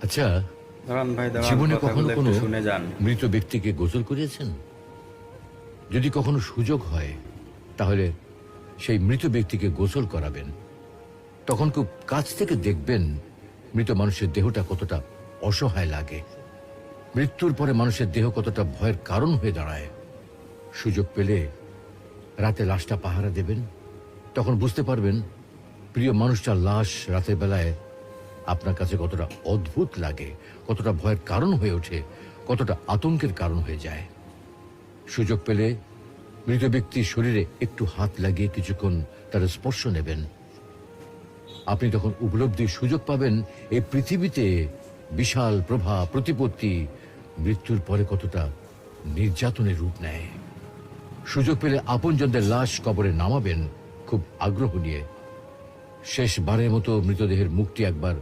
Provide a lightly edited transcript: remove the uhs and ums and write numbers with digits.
আচ্ছা, দাঁড়ান ভাই, দাঁড়ান, জীবনে কখনো কথাগুলো কোনো একটু শুনে যান। মৃত ব্যক্তিকে গোসল করিয়েছেন? যদি কখনো সুযোগ হয় তাহলে সেই মৃত ব্যক্তিকে গোসল করাবেন। তখন খুব কাছ থেকে দেখবেন মৃত মানুষের দেহটা কতটা অসহায় লাগে, মৃত্যুর পরে মানুষের দেহ কতটা ভয়ের কারণ হয়ে দাঁড়ায়। সুযোগ পেলে রাতে লাশটা পাহারা দেবেন, তখন বুঝতে পারবেন প্রিয় মানুষটার লাশ রাতের বেলায় আপনার কাছে কতটা অদ্ভুত লাগে, কতটা ভয়ের কারণ হয়ে ওঠে, কতটা আতঙ্কের কারণ হয়ে যায়। সুযোগ পেলে মৃত ব্যক্তির শরীরে একটু হাত লাগিয়ে কিছুক্ষণ তার স্পর্শ নেবেন। আপনি তখন উপলব্ধির সুযোগ পাবেন এই পৃথিবীতে বিশাল প্রভা প্রতিপত্তি মৃত্যুর পরে কতটা নির্যাতনের রূপ নেয়। সুযোগ পেলে আপনজনদের লাশ কবরে নামাবেন খুব আগ্রহ নিয়ে। শেষবারের মতো মৃতদেহের মুখটি একবার